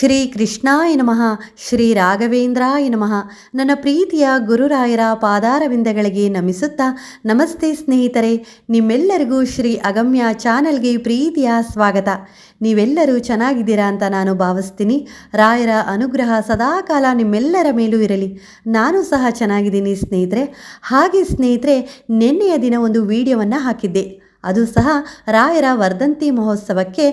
ಶ್ರೀ ಕೃಷ್ಣಾಯ ನಮಃ. ಶ್ರೀ ರಾಘವೇಂದ್ರಾಯ ನಮಃ. ನನ್ನ ಪ್ರೀತಿಯ ಗುರುರಾಯರ ಪಾದಾರವಿಂದಗಳಿಗೆ ನಮಿಸುತ್ತಾ, ನಮಸ್ತೆ ಸ್ನೇಹಿತರೆ, ನಿಮ್ಮೆಲ್ಲರಿಗೂ ಶ್ರೀ ಅಗಮ್ಯ ಚಾನಲ್ಗೆ ಪ್ರೀತಿಯ ಸ್ವಾಗತ. ನೀವೆಲ್ಲರೂ ಚೆನ್ನಾಗಿದ್ದೀರಾ ಅಂತ ನಾನು ಭಾವಿಸ್ತೀನಿ. ರಾಯರ ಅನುಗ್ರಹ ಸದಾಕಾಲ ನಿಮ್ಮೆಲ್ಲರ ಮೇಲೂ ಇರಲಿ. ನಾನು ಸಹ ಚೆನ್ನಾಗಿದ್ದೀನಿ ಸ್ನೇಹಿತರೆ. ಹಾಗೆ ಸ್ನೇಹಿತರೆ, ನಿನ್ನೆಯ ದಿನ ಒಂದು ವಿಡಿಯೋವನ್ನು ಹಾಕಿದ್ದೆ. ಅದು ಸಹ ರಾಯರ ವರ್ಧಂತಿ ಮಹೋತ್ಸವಕ್ಕೆ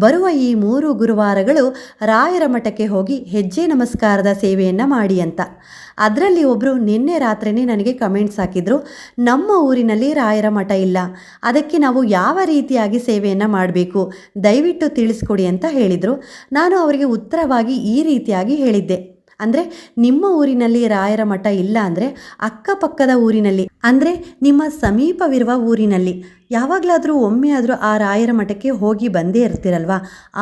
ಬರುವ ಈ 3 ಗುರುವಾರಗಳು ರಾಯರ ಮಠಕ್ಕೆ ಹೋಗಿ ಹೆಜ್ಜೆ ನಮಸ್ಕಾರದ ಸೇವೆಯನ್ನು ಮಾಡಿ ಅಂತ. ಅದರಲ್ಲಿ ಒಬ್ಬರು ನಿನ್ನೆ ರಾತ್ರಿನೇ ನನಗೆ ಕಮೆಂಟ್ಸ್ ಹಾಕಿದರು, ನಮ್ಮ ಊರಿನಲ್ಲಿ ರಾಯರ ಮಠ ಇಲ್ಲ, ಅದಕ್ಕೆ ನಾವು ಯಾವ ರೀತಿಯಾಗಿ ಸೇವೆಯನ್ನು ಮಾಡಬೇಕು ದಯವಿಟ್ಟು ತಿಳಿಸ್ಕೊಡಿ ಅಂತ ಹೇಳಿದರು. ನಾನು ಅವರಿಗೆ ಉತ್ತರವಾಗಿ ಈ ರೀತಿಯಾಗಿ ಹೇಳಿದ್ದೆ, ಅಂದರೆ ನಿಮ್ಮ ಊರಿನಲ್ಲಿ ರಾಯರ ಮಠ ಇಲ್ಲ ಅಂದರೆ ಅಕ್ಕಪಕ್ಕದ ಊರಿನಲ್ಲಿ, ಅಂದರೆ ನಿಮ್ಮ ಸಮೀಪವಿರುವ ಊರಿನಲ್ಲಿ ಯಾವಾಗಲಾದರೂ ಒಮ್ಮೆ ಆದರೂ ಆ ರಾಯರ ಮಠಕ್ಕೆ ಹೋಗಿ ಬಂದೇ ಇರ್ತೀರಲ್ವ,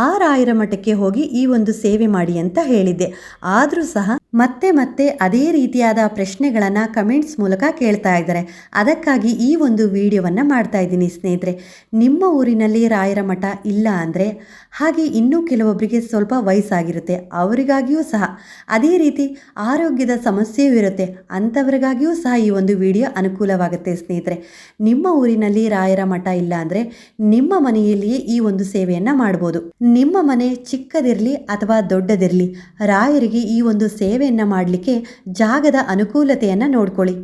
ಆ ರಾಯರ ಮಠಕ್ಕೆ ಹೋಗಿ ಈ ಒಂದು ಸೇವೆ ಮಾಡಿ ಅಂತ ಹೇಳಿದ್ದೆ. ಆದರೂ ಸಹ ಮತ್ತೆ ಅದೇ ರೀತಿಯಾದ ಪ್ರಶ್ನೆಗಳನ್ನು ಕಮೆಂಟ್ಸ್ ಮೂಲಕ ಕೇಳ್ತಾ ಇದ್ದಾರೆ. ಅದಕ್ಕಾಗಿ ಈ ಒಂದು ವಿಡಿಯೋವನ್ನು ಮಾಡ್ತಾ ಇದ್ದೀನಿ ಸ್ನೇಹಿತರೆ. ನಿಮ್ಮ ಊರಿನಲ್ಲಿ ರಾಯರ ಮಠ ಇಲ್ಲ ಅಂದರೆ, ಹಾಗೆ ಇನ್ನೂ ಕೆಲವೊಬ್ಬರಿಗೆ ಸ್ವಲ್ಪ ವಯಸ್ಸಾಗಿರುತ್ತೆ, ಅವರಿಗಾಗಿಯೂ ಸಹ, ಅದೇ ರೀತಿ ಆರೋಗ್ಯದ ಸಮಸ್ಯೆಯೂ ಇರುತ್ತೆ, ಅಂಥವ್ರಿಗಾಗಿಯೂ ಸಹ ಈ ಒಂದು ವಿಡಿಯೋ ಅನುಕೂಲವಾಗುತ್ತೆ ಸ್ನೇಹಿತರೆ. ನಿಮ್ಮ ಊರಿನಲ್ಲಿ ರಾಯರ ಮಠ ಇಲ್ಲ ಅಂದರೆ ನಿಮ್ಮ ಮನೆಯಲ್ಲಿಯೇ ಈ ಒಂದು ಸೇವೆಯನ್ನು ಮಾಡ್ಬೋದು. ನಿಮ್ಮ ಮನೆ ಚಿಕ್ಕದಿರಲಿ ಅಥವಾ ದೊಡ್ಡದಿರಲಿ, ರಾಯರಿಗೆ ಈ ಒಂದು ಸೇವೆಯನ್ನು ಮಾಡಲಿಕ್ಕೆ ಜಾಗದ ಅನುಕೂಲತೆಯನ್ನು ನೋಡ್ಕೊಳ್ಳಿ.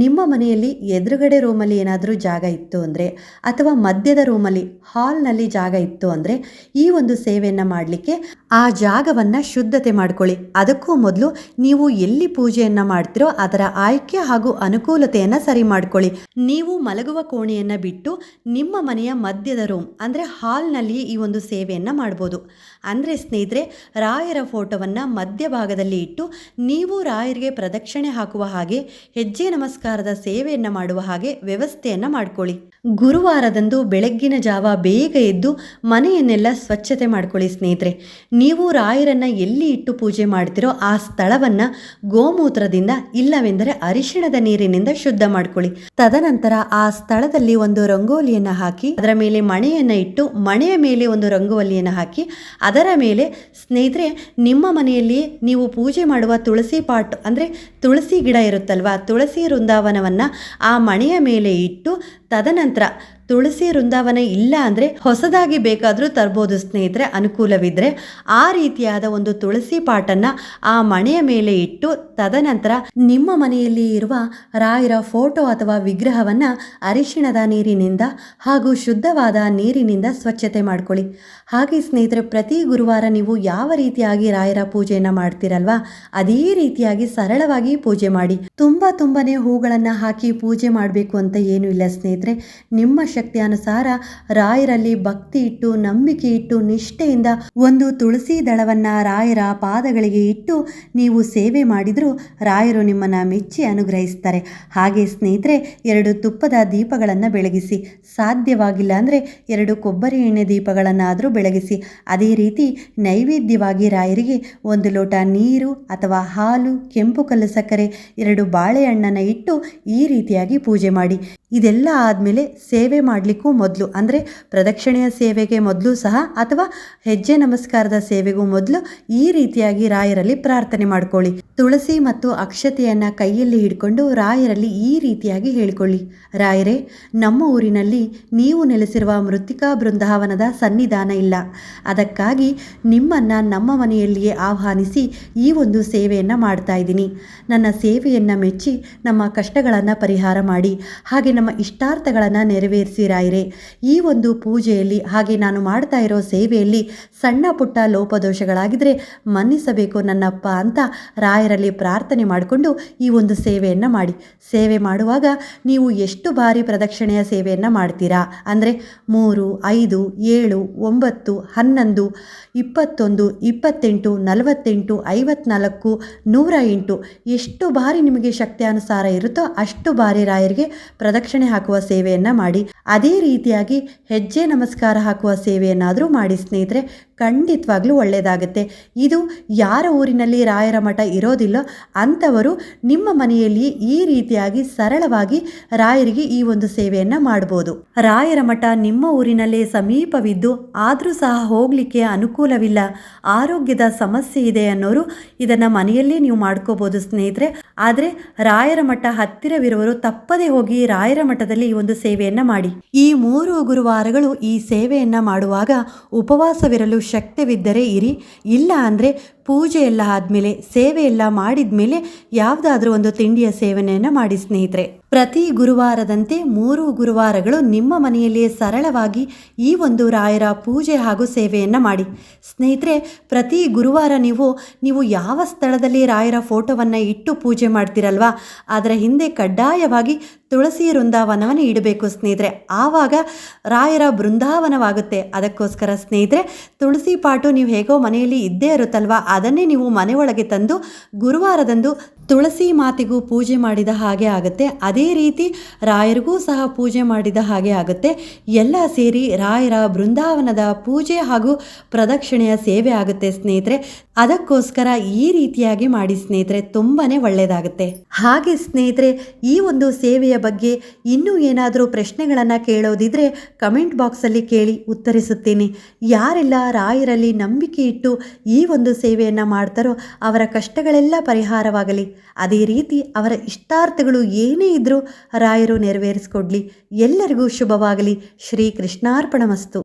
ನಿಮ್ಮ ಮನೆಯಲ್ಲಿ ಎದುರುಗಡೆ ರೂಮಲ್ಲಿ ಏನಾದರೂ ಜಾಗ ಇತ್ತು ಅಂದರೆ, ಅಥವಾ ಮಧ್ಯದ ರೂಮಲ್ಲಿ ಹಾಲ್ನಲ್ಲಿ ಜಾಗ ಇತ್ತು ಅಂದರೆ, ಈ ಒಂದು ಸೇವೆಯನ್ನು ಮಾಡಲಿಕ್ಕೆ ಆ ಜಾಗವನ್ನು ಶುದ್ಧತೆ ಮಾಡ್ಕೊಳ್ಳಿ. ಅದಕ್ಕೂ ಮೊದಲು ನೀವು ಎಲ್ಲಿ ಪೂಜೆಯನ್ನು ಮಾಡ್ತೀರೋ ಅದರ ಆಯ್ಕೆ ಹಾಗೂ ಅನುಕೂಲತೆಯನ್ನು ಸರಿ ಮಾಡ್ಕೊಳ್ಳಿ. ನೀವು ಮಲಗುವ ಕೋಣೆಯನ್ನು ಬಿಟ್ಟು ನಿಮ್ಮ ಮನೆಯ ಮಧ್ಯದ ರೂಮ್ ಅಂದರೆ ಹಾಲ್ನಲ್ಲಿ ಈ ಒಂದು ಸೇವೆಯನ್ನು ಮಾಡ್ಬೋದು. ಅಂದರೆ ಸ್ನೇಹಿತರೆ, ರಾಯರ ಫೋಟೋವನ್ನು ಮಧ್ಯಭಾಗದಲ್ಲಿ ಇಟ್ಟು ನೀವು ರಾಯರಿಗೆ ಪ್ರದಕ್ಷಿಣೆ ಹಾಕುವ ಹಾಗೆ, ಹೆಜ್ಜೆ ನಮಸ್ಕಾರದ ಸೇವೆಯನ್ನು ಮಾಡುವ ಹಾಗೆ ವ್ಯವಸ್ಥೆಯನ್ನು ಮಾಡ್ಕೊಳ್ಳಿ. ಗುರುವಾರದಂದು ಬೆಳಗ್ಗಿನ ಜಾವ ಬೇಗ ಎದ್ದು ಮನೆಯನ್ನೆಲ್ಲ ಸ್ವಚ್ಛತೆ ಮಾಡ್ಕೊಳ್ಳಿ ಸ್ನೇಹಿತರೆ. ನೀವು ರಾಯರನ್ನು ಎಲ್ಲಿ ಇಟ್ಟು ಪೂಜೆ ಮಾಡ್ತೀರೋ ಆ ಸ್ಥಳವನ್ನು ಗೋಮೂತ್ರದಿಂದ ಇಲ್ಲವೆಂದರೆ ಅರಿಶಿಣದ ನೀರಿನಿಂದ ಶುದ್ಧ ಮಾಡ್ಕೊಳ್ಳಿ. ತದನಂತರ ಆ ಸ್ಥಳದಲ್ಲಿ ಒಂದು ರಂಗೋಲಿಯನ್ನು ಹಾಕಿ, ಅದರ ಮೇಲೆ ಮಣೆಯನ್ನು ಇಟ್ಟು, ಮಣೆಯ ಮೇಲೆ ಒಂದು ರಂಗೋಲಿಯನ್ನು ಹಾಕಿ, ಅದರ ಮೇಲೆ ಸ್ನೇಹಿತರೆ ನಿಮ್ಮ ಮನೆಯಲ್ಲಿ ನೀವು ಪೂಜೆ ಮಾಡುವ ತುಳಸಿ ಪಾಟ್ ಅಂದರೆ ತುಳಸಿ ಗಿಡ ಇರುತ್ತಲ್ವ, ತುಳಸಿ ವೃಂದಾವನವನ್ನು ಆ ಮಣೆಯ ಮೇಲೆ ಇಟ್ಟು, ತದನಂತರ ತುಳಸಿ ವೃಂದಾವನ ಇಲ್ಲ ಅಂದರೆ ಹೊಸದಾಗಿ ಬೇಕಾದರೂ ತರ್ಬೋದು ಸ್ನೇಹಿತರೆ, ಅನುಕೂಲವಿದ್ದರೆ. ಆ ರೀತಿಯಾದ ಒಂದು ತುಳಸಿ ಪಾಟನ್ನು ಆ ಮಣೆಯ ಮೇಲೆ ಇಟ್ಟು, ತದನಂತರ ನಿಮ್ಮ ಮನೆಯಲ್ಲಿ ಇರುವ ರಾಯರ ಫೋಟೋ ಅಥವಾ ವಿಗ್ರಹವನ್ನು ಅರಿಶಿಣದ ನೀರಿನಿಂದ ಹಾಗೂ ಶುದ್ಧವಾದ ನೀರಿನಿಂದ ಸ್ವಚ್ಛತೆ ಮಾಡ್ಕೊಳ್ಳಿ. ಹಾಗೆ ಸ್ನೇಹಿತರೆ, ಪ್ರತಿ ಗುರುವಾರ ನೀವು ಯಾವ ರೀತಿಯಾಗಿ ರಾಯರ ಪೂಜೆಯನ್ನು ಮಾಡ್ತೀರಲ್ವಾ, ಅದೇ ರೀತಿಯಾಗಿ ಸರಳವಾಗಿ ಪೂಜೆ ಮಾಡಿ. ತುಂಬನೇ ಹೂಗಳನ್ನು ಹಾಕಿ ಪೂಜೆ ಮಾಡಬೇಕು ಅಂತ ಏನೂ ಇಲ್ಲ ಸ್ನೇಹಿತರೆ. ನಿಮ್ಮ ಶಕ್ತಿಯಾನುಸಾರ ರಾಯರಲ್ಲಿ ಭಕ್ತಿ ಇಟ್ಟು, ನಂಬಿಕೆ ಇಟ್ಟು, ನಿಷ್ಠೆಯಿಂದ ಒಂದು ತುಳಸಿ ದಳವನ್ನು ರಾಯರ ಪಾದಗಳಿಗೆ ಇಟ್ಟು ನೀವು ಸೇವೆ ಮಾಡಿದರೂ ರಾಯರು ನಿಮ್ಮನ್ನು ಮೆಚ್ಚಿ ಅನುಗ್ರಹಿಸ್ತಾರೆ. ಹಾಗೆ ಸ್ನೇಹಿತರೆ, 2 ತುಪ್ಪದ ದೀಪಗಳನ್ನು ಬೆಳಗಿಸಿ, ಸಾಧ್ಯವಾಗಿಲ್ಲ ಅಂದರೆ 2 ಕೊಬ್ಬರಿ ಎಣ್ಣೆ ದೀಪಗಳನ್ನಾದರೂ ಬೆಳಗಿಸಿ. ಅದೇ ರೀತಿ ನೈವೇದ್ಯವಾಗಿ ರಾಯರಿಗೆ 1 ಲೋಟ ನೀರು ಅಥವಾ ಹಾಲು, ಕೆಂಪು ಕಲ್ಲು ಸಕ್ಕರೆ, 2 ಬಾಳೆಹಣ್ಣನ್ನು ಇಟ್ಟು ಈ ರೀತಿಯಾಗಿ ಪೂಜೆ ಮಾಡಿ. ಇದೆಲ್ಲ ಆದಮೇಲೆ ಸೇವೆ ಮಾಡಲಿಕ್ಕೂ ಮೊದಲು, ಅಂದರೆ ಪ್ರದಕ್ಷಿಣೆಯ ಸೇವೆಗೆ ಮೊದಲು ಸಹ ಅಥವಾ ಹೆಜ್ಜೆ ನಮಸ್ಕಾರದ ಸೇವೆಗೂ ಮೊದಲು ಈ ರೀತಿಯಾಗಿ ರಾಯರಲ್ಲಿ ಪ್ರಾರ್ಥನೆ ಮಾಡ್ಕೊಳ್ಳಿ. ತುಳಸಿ ಮತ್ತು ಅಕ್ಷತೆಯನ್ನು ಕೈಯಲ್ಲಿ ಹಿಡ್ಕೊಂಡು ರಾಯರಲ್ಲಿ ಈ ರೀತಿಯಾಗಿ ಹೇಳಿಕೊಳ್ಳಿ, ರಾಯರೇ, ನಮ್ಮ ಊರಿನಲ್ಲಿ ನೀವು ನೆಲೆಸಿರುವ ಮೃತ್ತಿಕಾ ಬೃಂದಾವನದ ಸನ್ನಿಧಾನ ಇಲ್ಲ, ಅದಕ್ಕಾಗಿ ನಿಮ್ಮನ್ನು ನಮ್ಮ ಮನೆಯಲ್ಲಿಯೇ ಆಹ್ವಾನಿಸಿ ಈ ಒಂದು ಸೇವೆಯನ್ನು ಮಾಡ್ತಾ ಇದ್ದೀನಿ. ನನ್ನ ಸೇವೆಯನ್ನು ಮೆಚ್ಚಿ ನಮ್ಮ ಕಷ್ಟಗಳನ್ನು ಪರಿಹಾರ ಮಾಡಿ, ಹಾಗೆ ನಮ್ಮ ಇಷ್ಟಾರ್ಥಗಳನ್ನು ನೆರವೇರಿಸಿ ರಾಯರೇ. ಈ ಒಂದು ಪೂಜೆಯಲ್ಲಿ ಹಾಗೆ ನಾನು ಮಾಡ್ತಾ ಇರೋ ಸೇವೆಯಲ್ಲಿ ಸಣ್ಣ ಪುಟ್ಟ ಲೋಪದೋಷಗಳಾಗಿದ್ದರೆ ಮನ್ನಿಸಬೇಕು ನನ್ನಪ್ಪ ಅಂತ ರಾಯರಲ್ಲಿ ಪ್ರಾರ್ಥನೆ ಮಾಡಿಕೊಂಡು ಈ ಒಂದು ಸೇವೆಯನ್ನು ಮಾಡಿ. ಸೇವೆ ಮಾಡುವಾಗ ನೀವು ಎಷ್ಟು ಬಾರಿ ಪ್ರದಕ್ಷಿಣೆಯ ಸೇವೆಯನ್ನು ಮಾಡ್ತೀರಾ ಅಂದರೆ 3, 5, 7, 9, 11, 21, 28, 48, 54, 108 ಎಷ್ಟು ಬಾರಿ ನಿಮಗೆ ಶಕ್ತಿ ಅನುಸಾರ ಇರುತ್ತೋ ಅಷ್ಟು ಬಾರಿ ರಾಯರಿಗೆ ಪ್ರದಕ್ಷಿಣೆ ಪ್ರದಕ್ಷಿಣೆ ಹಾಕುವ ಸೇವೆಯನ್ನು ಮಾಡಿ. ಅದೇ ರೀತಿಯಾಗಿ ಹೆಜ್ಜೆ ನಮಸ್ಕಾರ ಹಾಕುವ ಸೇವೆಯನ್ನಾದರೂ ಮಾಡಿ ಸ್ನೇಹಿತರೆ, ಖಂಡಿತವಾಗ್ಲೂ ಒಳ್ಳೆಯದಾಗುತ್ತೆ. ಇದು ಯಾರ ಊರಿನಲ್ಲಿ ರಾಯರ ಮಠ ಇರೋದಿಲ್ಲೋ ಅಂಥವರು ನಿಮ್ಮ ಮನೆಯಲ್ಲಿ ಈ ರೀತಿಯಾಗಿ ಸರಳವಾಗಿ ರಾಯರಿಗೆ ಈ ಒಂದು ಸೇವೆಯನ್ನು ಮಾಡ್ಬೋದು. ರಾಯರ ಮಠ ನಿಮ್ಮ ಊರಿನಲ್ಲೇ ಸಮೀಪವಿದ್ದು ಆದರೂ ಸಹ ಹೋಗಲಿಕ್ಕೆ ಅನುಕೂಲವಿಲ್ಲ, ಆರೋಗ್ಯದ ಸಮಸ್ಯೆ ಇದೆ ಅನ್ನೋರು ಇದನ್ನು ಮನೆಯಲ್ಲೇ ನೀವು ಮಾಡ್ಕೋಬೋದು ಸ್ನೇಹಿತರೆ. ಆದರೆ ರಾಯರ ಮಠ ಹತ್ತಿರವಿರುವವರು ತಪ್ಪದೇ ಹೋಗಿ ರಾಯರ ಮಠದಲ್ಲಿ ಈ ಒಂದು ಸೇವೆಯನ್ನು ಮಾಡಿ. ಈ 3 ಗುರುವಾರಗಳು ಈ ಸೇವೆಯನ್ನು ಮಾಡುವಾಗ ಉಪವಾಸವಿರಲು ಶಕ್ಯವಿದ್ದರೆ ಇರಿ, ಇಲ್ಲ ಅಂದರೆ ಪೂಜೆ ಎಲ್ಲ ಆದಮೇಲೆ ಸೇವೆ ಎಲ್ಲ ಮಾಡಿದ ಮೇಲೆ ಯಾವುದಾದ್ರೂ ಒಂದು ತಿಂಡಿಯ ಸೇವನೆಯನ್ನು ಮಾಡಿ ಸ್ನೇಹಿತರೆ. ಪ್ರತಿ ಗುರುವಾರದಂತೆ 3 ಗುರುವಾರಗಳು ನಿಮ್ಮ ಮನೆಯಲ್ಲಿಯೇ ಸರಳವಾಗಿ ಈ ಒಂದು ರಾಯರ ಪೂಜೆ ಹಾಗೂ ಸೇವೆಯನ್ನು ಮಾಡಿ ಸ್ನೇಹಿತರೆ. ಪ್ರತಿ ಗುರುವಾರ ನೀವು ಯಾವ ಸ್ಥಳದಲ್ಲಿ ರಾಯರ ಫೋಟೋವನ್ನು ಇಟ್ಟು ಪೂಜೆ ಮಾಡ್ತೀರಲ್ವಾ, ಅದರ ಹಿಂದೆ ಕಡ್ಡಾಯವಾಗಿ ತುಳಸಿ ವೃಂದಾವನವನ್ನು ಇಡಬೇಕು ಸ್ನೇಹಿತರೆ. ಆವಾಗ ರಾಯರ ಬೃಂದಾವನವಾಗುತ್ತೆ. ಅದಕ್ಕೋಸ್ಕರ ಸ್ನೇಹಿತರೆ, ತುಳಸಿ ಪಾಟು ನೀವು ಹೇಗೋ ಮನೆಯಲ್ಲಿ ಇದ್ದೇ ಇರುತ್ತಲ್ವ, ಅದನ್ನೇ ನೀವು ಮನೆ ಒಳಗೆ ತಂದು ಗುರುವಾರದಂದು ತುಳಸಿ ಮಾತೆಗೂ ಪೂಜೆ ಮಾಡಿದ ಹಾಗೆ ಆಗುತ್ತೆ. ಅದೇ ರೀತಿ ರಾಯರಿಗೂ ಸಹ ಪೂಜೆ ಮಾಡಿದ ಹಾಗೆ ಆಗುತ್ತೆ. ಎಲ್ಲ ಸೇರಿ ರಾಯರ ಬೃಂದಾವನದ ಪೂಜೆ ಹಾಗೂ ಪ್ರದಕ್ಷಿಣೆಯ ಸೇವೆ ಆಗುತ್ತೆ ಸ್ನೇಹಿತರೆ. ಅದಕ್ಕೋಸ್ಕರ ಈ ರೀತಿಯಾಗಿ ಮಾಡಿ ಸ್ನೇಹಿತರೆ, ತುಂಬಾ ಒಳ್ಳೆಯದಾಗುತ್ತೆ. ಹಾಗೆ ಸ್ನೇಹಿತರೆ, ಈ ಒಂದು ಸೇವೆಯ ಬಗ್ಗೆ ಇನ್ನೂ ಏನಾದರೂ ಪ್ರಶ್ನೆಗಳನ್ನು ಕೇಳೋದಿದ್ರೆ ಕಮೆಂಟ್ ಬಾಕ್ಸಲ್ಲಿ ಕೇಳಿ ಉತ್ತರಿಸುತ್ತೀನಿ. ಯಾರೆಲ್ಲ ರಾಯರಲ್ಲಿ ನಂಬಿಕೆ ಇಟ್ಟು ಈ ಒಂದು ಸೇವೆಯನ್ನು ಮಾಡ್ತಾರೋ ಅವರ ಕಷ್ಟಗಳೆಲ್ಲ ಪರಿಹಾರವಾಗಲಿ. ಅದೇ ರೀತಿ ಅವರ ಇಷ್ಟಾರ್ಥಗಳು ಏನೇ ಇದ್ದರೂ ರಾಯರು ನೆರವೇರಿಸಿಕೊಡ್ಲಿ. ಎಲ್ಲರಿಗೂ ಶುಭವಾಗಲಿ. ಶ್ರೀ ಕೃಷ್ಣಾರ್ಪಣಮಸ್ತು.